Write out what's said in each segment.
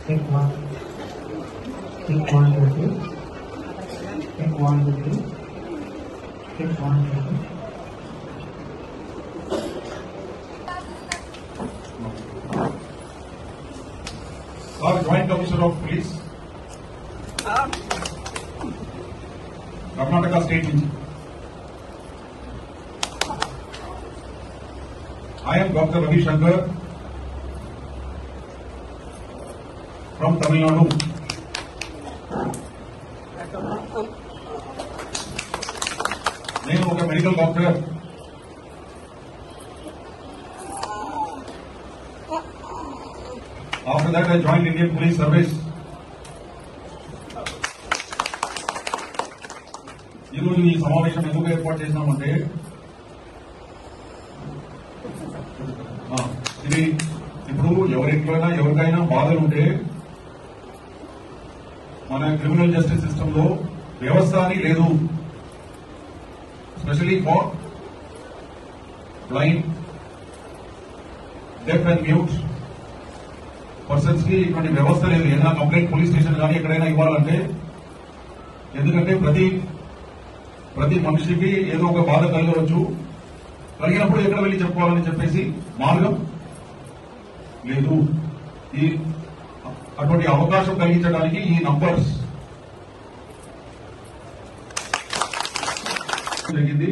Take one, take one, take one, take one. Our Joint Commissioner of Police, Karnataka State. I am Dr. Ravi Shankar from Tamil Nadu. నేను ఒక medical doctor. After that, I joined Indian Police Service. ఈరోజు ఈ సమావేశం ఎందుకు ఏర్పాటు చేసినామంటే ఇది ఇప్పుడు ఎవరింట్లోనైనా ఎవరికైనా బాధలు ఉంటే మన క్రిమినల్ జస్టిస్ సిస్టమ్ లో వ్యవస్థ అని లేదు. Specially for blind, deaf and mute persons కి ఇటువంటి వ్యవస్థ లేదు. ఏదైనా కంప్లైంట్ పోలీస్ స్టేషన్ కానీ ఎక్కడైనా ఇవ్వాలంటే, ఎందుకంటే ప్రతి మనిషికి ఏదో ఒక బాధ కలగవచ్చు. కలిగినప్పుడు ఎక్కడ వెళ్లి చెప్పుకోవాలని చెప్పేసి మార్గం లేదు. అటువంటి అవకాశం కలిగించడానికి ఈ నంబర్స్ జరిగింది.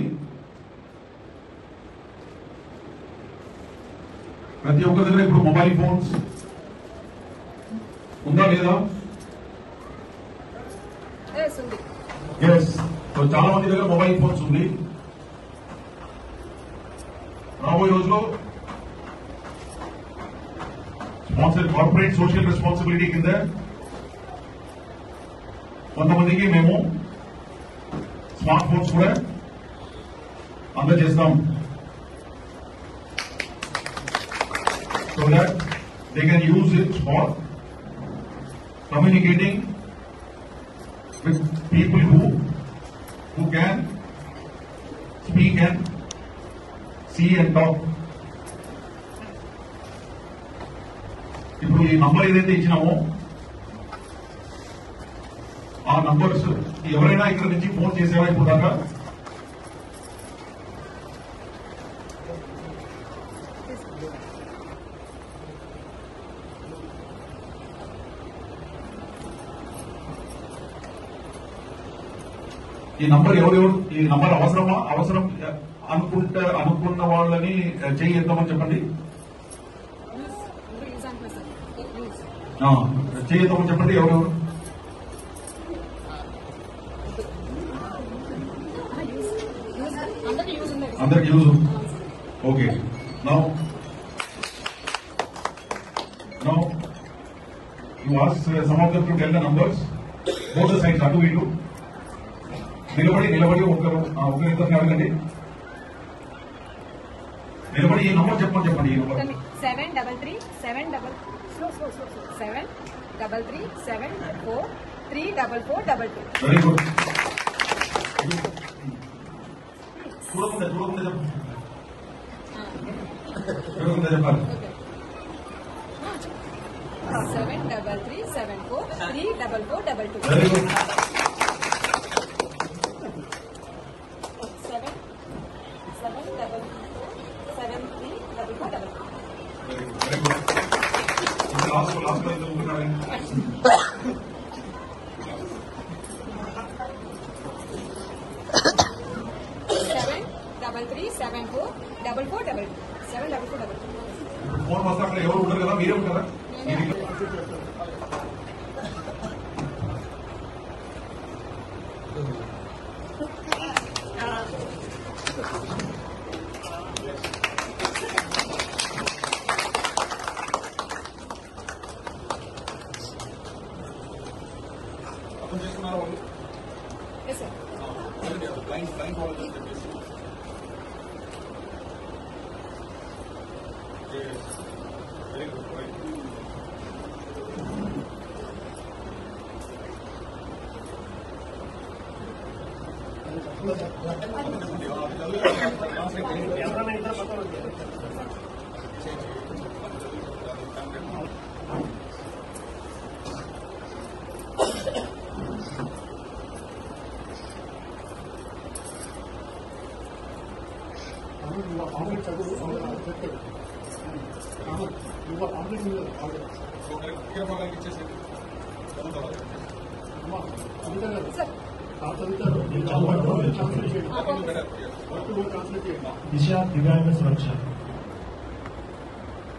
ప్రతి ఒక్కరి దగ్గర ఇప్పుడు మొబైల్ ఫోన్స్ ఉందా లేదా? ఎస్. చాలా మంది దగ్గర మొబైల్ ఫోన్స్ ఉంది. రాబోయే రోజులో స్పాన్సర్ కార్పొరేట్ సోషల్ రెస్పాన్సిబిలిటీ కింద కొంతమందికి మేము స్మార్ట్ ఫోన్స్ కూడా అందజేస్తాం. So that they can use it for communicating with people who can speak and see and talk. ఇప్పుడు ఈ నంబర్ ఏదైతే ఇచ్చినామో ఆ నంబర్స్ ఎవరైనా ఇక్కడ నుంచి ఫోన్ చేసేవా ఇప్పుడు దాకా? ఈ నంబర్ ఈ నంబర్ అవసరం అనుకున్న వాళ్ళని చేయి ఎత్తామని చెప్పండి. చేయి ఎత్తామని చెప్పండి. ఎవరెవరు అందరికి use. Okay. Now you ask some of them to tell the numbers both the sides, అటు ఇటు నిలబడి ఒకరిద్దరిని అడగండి. నిలబడి ఈ నంబర్ చెప్పండి. ఈ నంబర్ 733 74 34422. Very good. చూడకుండా చెప్పాలి. 733 74 34422. Very good. 774734422. 34422 74422. ఫోన్ వస్తే అక్కడ ఎవరు ఉంటారు కదా, మీరే ఉంటారా? అర్థం చేసుకున్నారా వాళ్ళు? Yes, sir. క్లయింట్ వాళ్ళు చెప్పేసి వెరీ గుడ్. దిశ దివ్యాంగ సురక్ష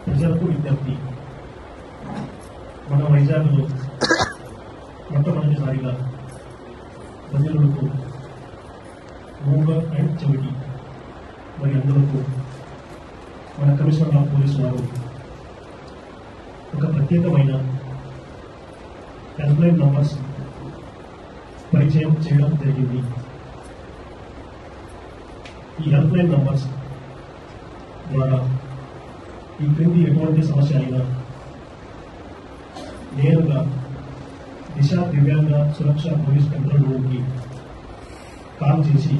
ప్రజలకు విజ్ఞప్తి. మన వైజాగ్లో మొట్టమొదటిసారిగా ప్రజలకు మూగ అండ్ చెవిటి మరి అందరకు మన కమిషనర్ ఆఫ్ పోలీసు వారు ఒక ప్రత్యేకమైన హెల్ప్లైన్ నంబర్స్ పరిచయం చేయడం జరిగింది. ఈ హెల్ప్లైన్ నంబర్స్ ద్వారా ఈ క్రింది ఎటువంటి సమస్య అయినా నేరుగా దిశ దివ్యాంగ సురక్ష పోలీస్ కంట్రోల్ రూమ్కి కాల్ చేసి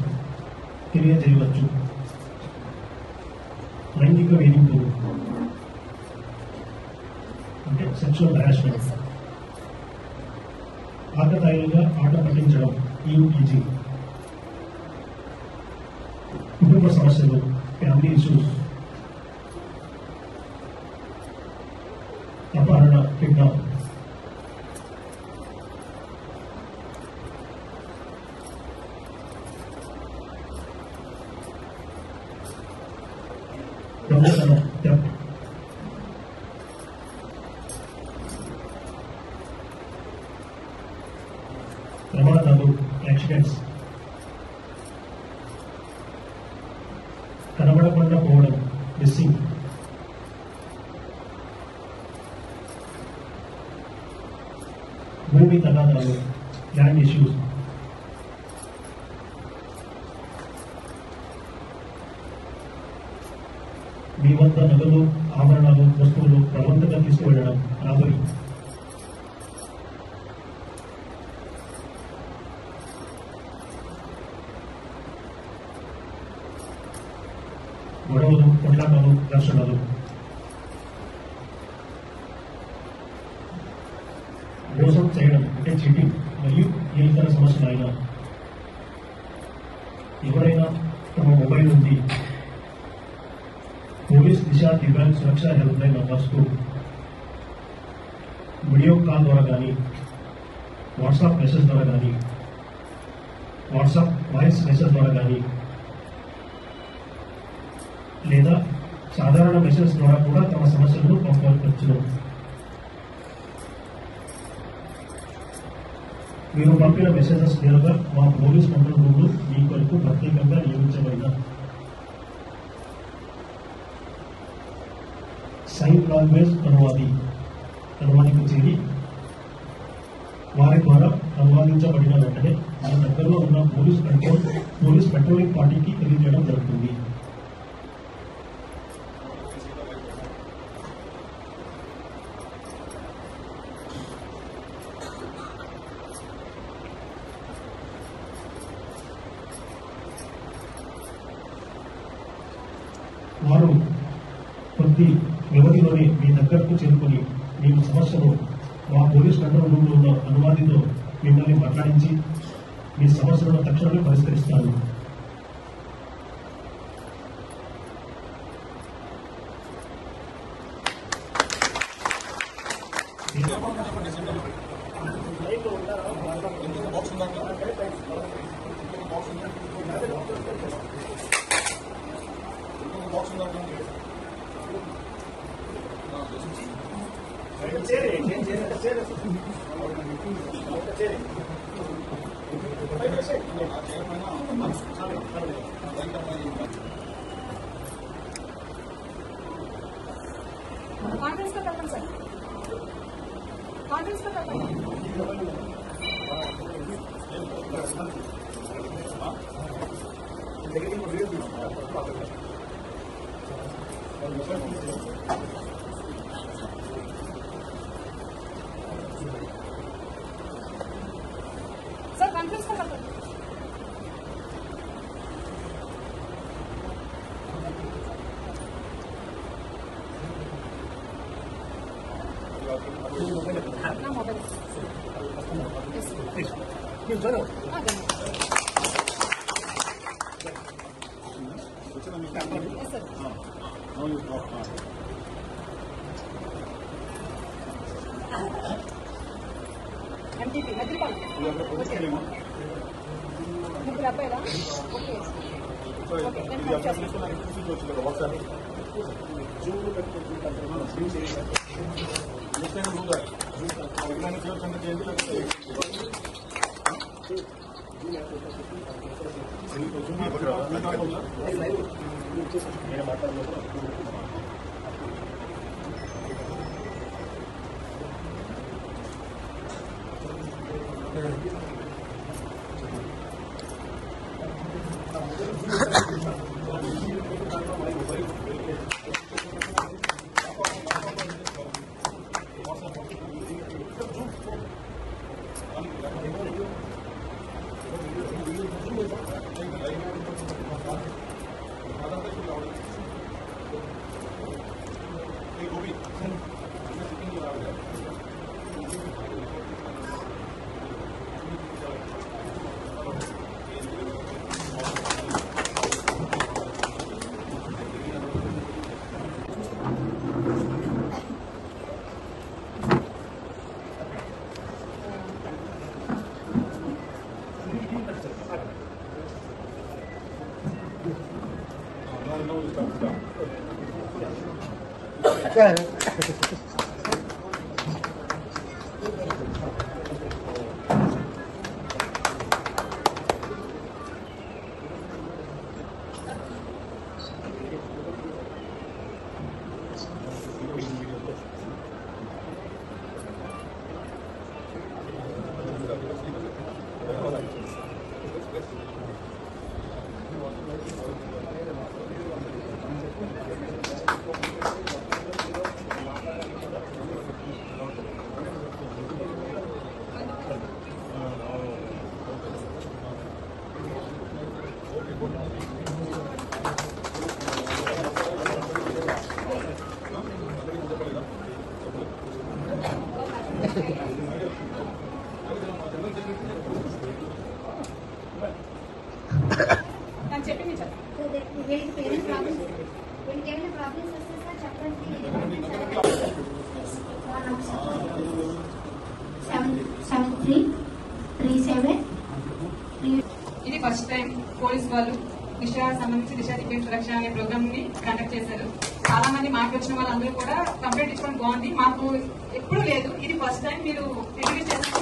తెలియజేయవచ్చు. లైంగిక వేధింపులు అంటే సెక్షువల్ హరాస్మెంట్, ఆకతాయిలుగా ఆట పట్టించడం, ఈటీజీ, కుటుంబ సమస్యలు, ఫ్యామిలీ ఇష్యూస్, అపహరణ, కిడ్నాప్, దొంగతనం, థెఫ్ట్, ప్రమాదాలు, యాక్సిడెంట్స్, కనబడకుండా పోవడం, మిస్సింగ్, భూమి తగాదాలు, ల్యాండ్ ఇష్యూస్, మీ వద్ద నగలు, ఆభరణాలు, వస్తువులు బలవంతంగా తీసుకువెళ్ళడం, రాబరీ, గొడవలు, కొట్లాటలు, ఘర్షణలు, మోసం చేయడం అంటే చీటింగ్, మరియు ఏ ఇతర సమస్యలైనా ఎవరైనా తమ మొబైల్ నుండి పోలీస్ దిశ దివ్యాంగ సురక్ష హెల్ప్ లైన్ నంబర్స్కు వీడియో కాల్ ద్వారా కానీ, వాట్సాప్ మెసేజ్ ద్వారా కానీ, వాట్సాప్ వాయిస్ మెసేజ్ ద్వారా కానీ, లేదా సాధారణ మెసేజ్ ద్వారా కూడా తమ సమస్యలను పంపవచ్చును. మీరు పంపిన మెసేజెస్ నేరుగా మా పోలీస్ కంట్రోల్ రూమ్లు మీ కొరకు ప్రత్యేకంగా నియమించబడిన సైన్ లాంగ్వేజ్ అనువాదికి చేరి వారి ద్వారా అనువాదించబడిన వెంటనే మన దగ్గరలో ఉన్న పోలీస్ పెట్రోలింగ్ పార్టీకి తెలియజేయడం జరుగుతుంది. వారు కొద్ది వ్యవధిలోనే మీ దగ్గరకు చేరుకుని మీ సమస్యను మా పోలీస్ కంట్రోల్ రూమ్లో ఉన్న అనువాదితో మిమ్మల్ని మాట్లాడించి మీ సమస్యలను తక్షణమే పరిష్కరిస్తారు. బాక్స్ कॉन्फ्रेंस का करना सर कॉन्फ्रेंस का करना सर कॉन्फ्रेंस का करना अपना मोबाइल MTP మధ్యపాల ముగ్గురు అబ్బాయిలా ఓకే ఓకే నేను చేస్తాను ఇది ఫస్ట్ టైం పోలీస్ వాళ్ళు దిశ సంబంధించి దిశ డిఫెన్స్ రక్షణ అనే ప్రోగ్రామ్ ని కండక్ట్ చేశారు. చాలా మంది మాకు వచ్చిన వాళ్ళందరూ కూడా కంప్లీట్ ఇచ్చుకోవడం బాగుంది. మాకు ఎప్పుడు లేదు, ఇది ఫస్ట్ టైం మీరు ఇంట్రడ్యూస్ చేసిన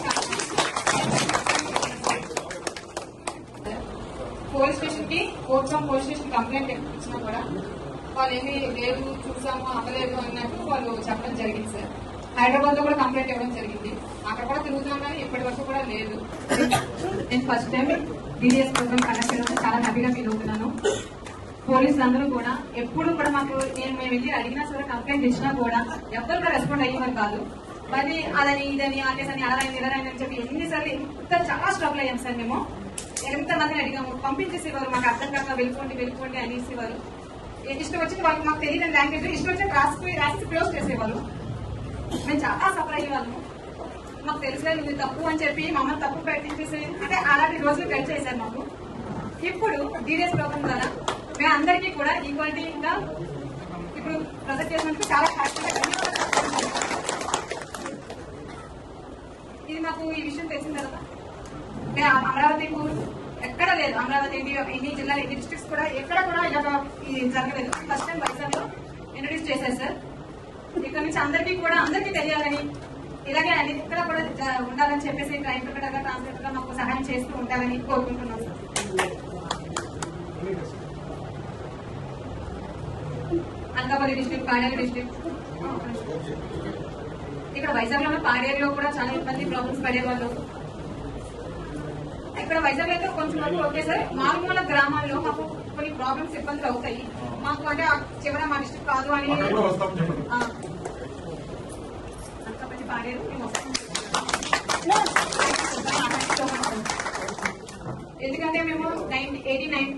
పోలీస్ స్టేషన్ కి కోర్టులో పోలీస్ స్టేషన్ కంప్లైంట్ ఇచ్చినా కూడా వాళ్ళు ఏమీ లేదు చూసాము అవ్వలేదు అన్నట్టు వాళ్ళు చెప్పడం జరిగింది సార్. హైదరాబాద్ లో కూడా కంప్లైంట్ ఇవ్వడం జరిగింది, అక్కడ కూడా తిరుగుతాం కానీ ఇప్పటి వరకు కూడా లేదు. నేను first time DDS programme conduct చేయడం చాలా హ్యాపీగా ఫీల్ అవుతున్నాను. పోలీసులు అందరూ కూడా ఎప్పుడు కూడా మాకు మేము వెళ్ళి అడిగినా సరే కంప్లైంట్ ఇచ్చినా కూడా ఎవరు కూడా రెస్పాండ్ అయ్యేవారు కాదు. మరి అదని ఇదని ఆ కేసు అని అలా అని చెప్పి ఎన్నిసార్లు ఎంత చాలా స్ట్రగుల్ అయ్యాం సార్. మేము ఎంత మందిని అడిగాము, పంపించేసేవారు, మాకు అర్థం కాక వెళ్ళిపోండి అనేసేవారు. ఇష్టం వచ్చింది వాళ్ళకి మాకు తెలియని లాంగ్వేజ్ ఇష్టం వచ్చి రాసి క్లోజ్ చేసేవారు. మేము చాలా సఫర్ అయ్యేవాళ్ళము. మాకు తెలిసే నువ్వు తప్పు అని చెప్పి మమ్మల్ని తప్పు పెట్టించేసి అంటే అలాంటి రోజులు గడిచి చేశారు మాకు. ఇప్పుడు DDS ప్రోగ్రామ్ ద్వారా మేము అందరికీ కూడా ఈక్వాలిటీగా ఇప్పుడు ప్రొజెక్ట్ చేసినందుకు చాలా హ్యాపీగా ధన్యవాదాలు. ఇది మాకు ఈ విషయం తెలిసిన తర్వాత మేము అమరావతి ఎక్కడ లేదు, అమరావతి ఇన్ని జిల్లాలు ఇన్ని డిస్ట్రిక్ట్స్ కూడా ఎక్కడ కూడా ఇలా ఇది జరగలేదు. ఫస్ట్ టైం వైజాగ్ లో ఇంట్రడ్యూస్ చేశారు సార్. ఇక్కడ నుంచి అందరికీ తెలియాలని, ఇలాగే ఇక్కడ కూడా ఉండాలని చెప్పేసి ట్రైన్ ఇంటర్ప్రిటర్ గా ట్రాన్స్లేటర్ గా మాకు సహాయం చేస్తూ ఉండాలని కోరుకుంటున్నాం sir. Anakapalli district, Paderu district, ఇక్కడ వైజాగ్ లో పాడేరులో కూడా చాలా ఇబ్బంది ప్రాబ్లమ్స్ పడేవాళ్ళు. ఇక్కడ వైజాగ్ అయితే కొంచెం వరకు ఓకే సార్. మారుమూల గ్రామాల్లో మాకు కొన్ని ప్రాబ్లమ్స్ ఇబ్బందులు అవుతాయి. మాకు అంటే చివర మా డిస్ట్రిక్ట్ కాదు అని అనకాపల్లి పాడేరు మేము వస్తాం. ఎందుకంటే మేము 89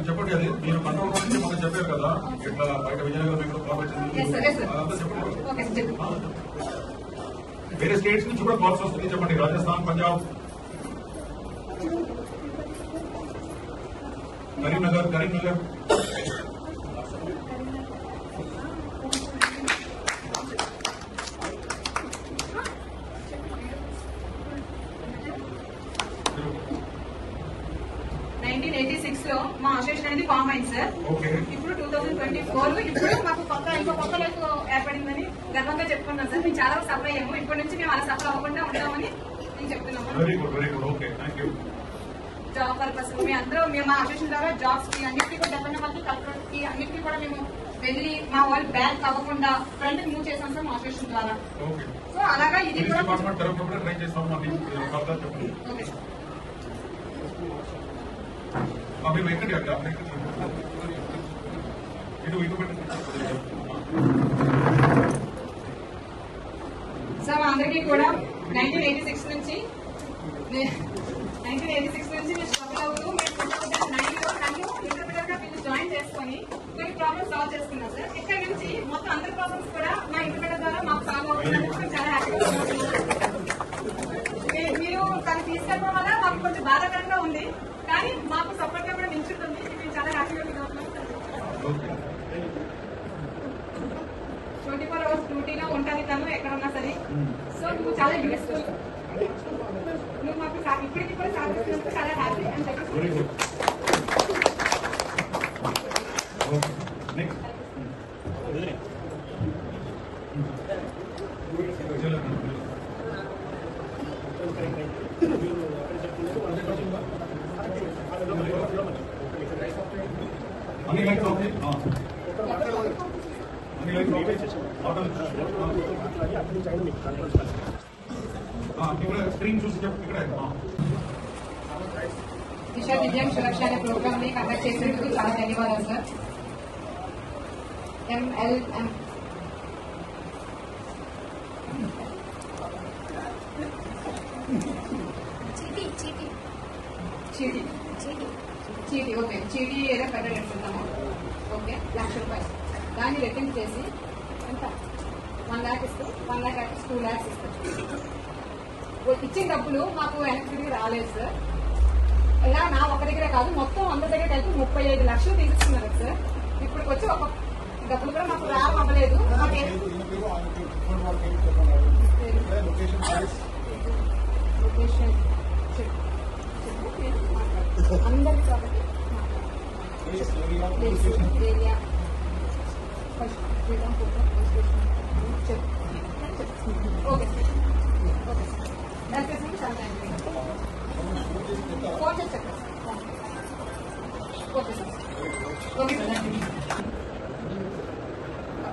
చెప్పండి. అది మీరు కంట్రోల్ గురించి మనం చెప్పారు కదా, ఇట్లా బయట విజయనగరం మీకు ప్రాబ్లం వేరే స్టేట్స్ నుంచి కూడా కాల్స్ వస్తుంది. చెప్పండి. రాజస్థాన్, పంజాబ్, కరీంనగర్ 1986 లో మా అసోసియేషన్ అనేది ఫామ్ అయింది సార్. ఇప్పుడు 2024 ఇప్పుడు మాకు ఇంకో కొత్త లైఫ్ ఏర్పడిందని గర్వంగా చెప్పుకున్నాం సార్. మేము చాలా సఫర్ అయ్యాము. ఇప్పటి నుంచి మేము అలా సఫర్ అవ్వకుండా ఉంటామని నేను చెప్తున్నాము. జాబ్ పర్పస్ మేము మా అసోసియేషన్ ద్వారా జాబ్స్ కి అన్నిటికీ కూడా డెవలప్ వాళ్ళకి కల్చరల్ కి అన్నిటికీ కూడా మేము వెళ్ళి మా వాళ్ళు బ్యాక్ అవ్వకుండా ఫ్రంట్ మూవ్ చేసాం సార్ మా అసోసియేషన్ ద్వారా. సో అలాగా ఇది కూడా సార్ అందరికీ కూడా 1986 నుంచి మీరు స్ట్రగుల్ అవుతూ మీరు 2009 లో నన్ను ఇంటర్ప్రిటర్ గా మీరు జాయిన్ చేసుకుని కొన్ని ప్రాబ్లమ్స్ సాల్వ్ చేసుకున్నాం సార్. ఇక్కడ నుంచి మొత్తం అందరి ప్రాబ్లమ్స్ కూడా మా ఇంటర్ప్రిటర్ ద్వారా మాకు సాల్వ్ అవుతున్నందుకు చాలా హ్యాపీగా మీరు తను తీసుకెళ్ళడం వల్ల మాకు కొంచెం బాధాకరంగా ఉంది, కానీ మాకు సపోర్ట్ గా కూడా నిల్చుంటుంది. మేము చాలా హ్యాపీగా ఫీల్ అవుతున్నాం సార్. 24 hours డ్యూటీలో ఉంటుంది తను ఎక్కడున్నా సరే. సో నువ్వు చాలా యూస్ఫుల్, నువ్వు మాకు ఇప్పటికీ కూడా సాధిస్తున్నందుకు చాలా హ్యాపీ అని చెప్పి. దిశ విజయం సురక్ష అనే ప్రోగ్రామ్ ని కండక్ట్ చేసేందుకు చాలా ధన్యవాదాలు సార్. MLM చీటీ ఓకే, చీటీ ఏదో పెట్టేస్తున్నాము. ఓకే, ₹1,00,000 దాన్ని రెట్టింపు చేసి ఎంత 1 lakh ఇస్తూ 1 lakh 2 lakhs ఇస్తాం. ఇచ్చిన డబ్బులు మాకు వెనక్కి తిరిగి రాలేదు సార్. ఇలా నా ఒక దగ్గరే కాదు, మొత్తం అందరి దగ్గర కలిపి 35 లక్షలు తీసుకున్నారు సార్. ఇప్పటికి వచ్చి ఒక డబ్బులు కూడా మాకు రావడం అవ్వలేదు. లొకేషన్ అందరి కాబట్టి area first okay sir. Okay sir, దయచేసి చాలా థ్యాంక్ యూ. ఫోన్ చేసి చెప్పండి sir. Okay sir. Okay sir, thank you.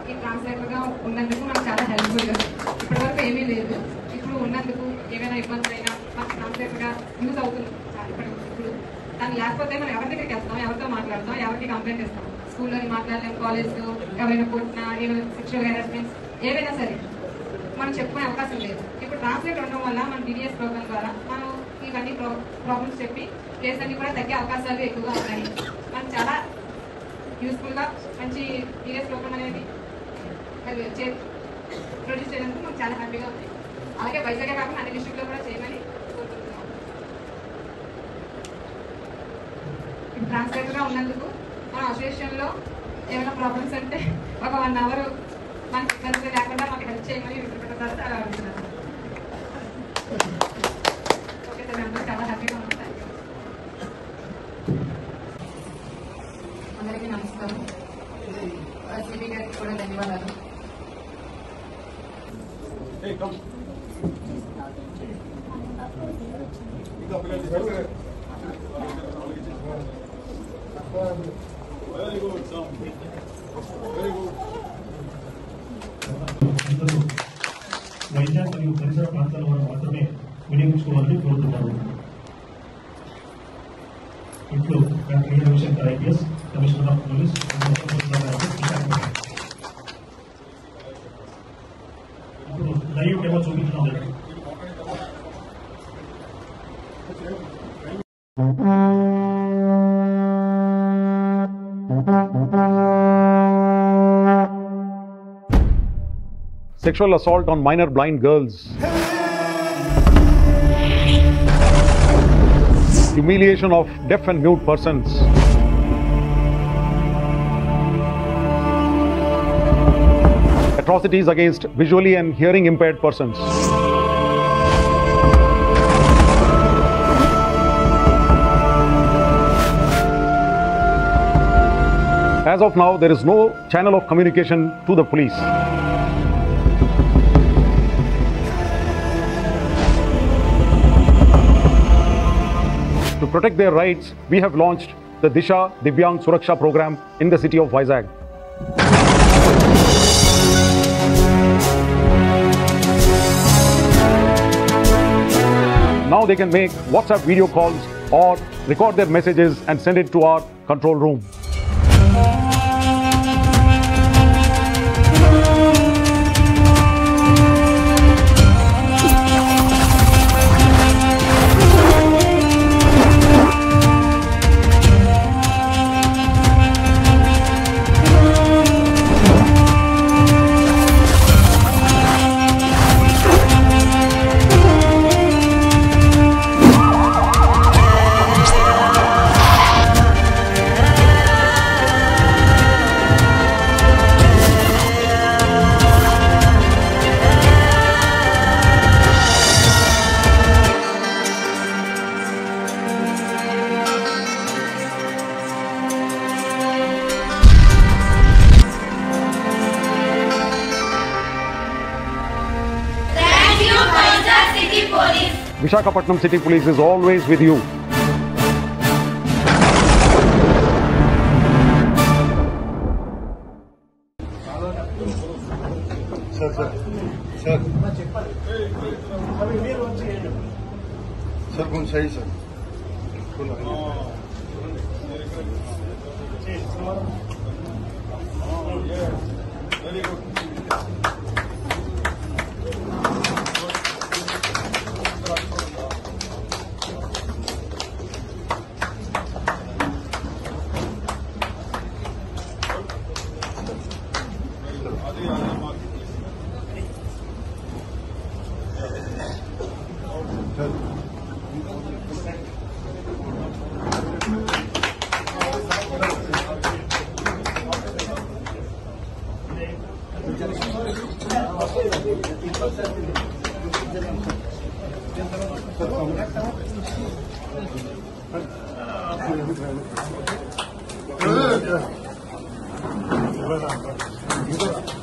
ఈ ట్రాన్స్లేటర్ గా ఉన్నందుకు మనకు చాలా హెల్ప్ఫుల్ గా, ఇప్పటివరకు ఏమీ లేదు. ఇప్పుడు ఉన్నందుకు ఏమైనా ఇబ్బందులు అయినా మాకు ట్రాన్స్లేటర్ గా యూజ్ అవుతుంది. ఇప్పుడు దాన్ని లేకపోతే మనం ఎవరి దగ్గరికి వెళ్తాం, ఎవరితో మాట్లాడతాం, ఎవరికి కంప్లైంట్ ఇస్తాం. స్కూల్లో మాట్లాడలేము, కాలేజ్లో ఎవరైనా కొట్టినా, ఏమైనా సెక్షువల్ హెరాస్మెంట్స్ ఏవైనా సరే మనం చెప్పుకునే అవకాశం లేదు. ఇప్పుడు ట్రాన్స్లేట్ ఉండడం వల్ల మన DDS ప్రోగ్రామ్ ద్వారా మనం ఇవన్నీ ప్రాబ్లమ్స్ చెప్పి కేసులన్నీ కూడా తగ్గే అవకాశాలు ఎక్కువగా ఉన్నాయి. మనకు చాలా యూస్ఫుల్ గా మంచి DDS ప్రోగ్రామ్ అనేది ప్రొడ్యూస్ చేయడానికి మనకు చాలా హ్యాపీగా ఉంది. అలాగే వైజాగ్ కాకుండా అన్ని డిస్ట్రిక్ట్ లో కూడా చేయమని కోరుకుంటున్నాం. ట్రాన్స్లేటర్ గా ఉన్నందుకు మన అసోసియేషన్ లో ఏమైనా ప్రాబ్లమ్స్ అంటే ఒక 1 hour మనకి ఇబ్బంది లేకుండా మాకు హెల్ప్ చేయమని వింటున్నారు. చాలా అడుగుతున్నాను. ఓకే సార్, అందరూ చాలా హ్యాపీగా ఉంటారు. అందరికీ నమస్కారం. సిబి గారికి కూడా ధన్యవాదాలు. అందరూ వైజాగ్ మరియు పరిసర ప్రాంతాల వారు మాత్రమే వినియోగించుకోవాలని కోరుతున్నారు. ఇప్పుడు doctor Ravishankar IPS, commissioner of police, ఇప్పుడు లైవ్ డెమో చూపించడం లేదు. Sexual assault on minor blind girls, humiliation of deaf and mute persons, atrocities against visually and hearing impaired persons. As of now, there is no channel of communication to the police. To protect their rights, we have launched the Disha Divyang Suraksha program in the city of Vizag. Now they can make WhatsApp video calls or record their messages and send it to our control room. Visakhapatnam City Police is always with you. Sir कौन सही sir very good sir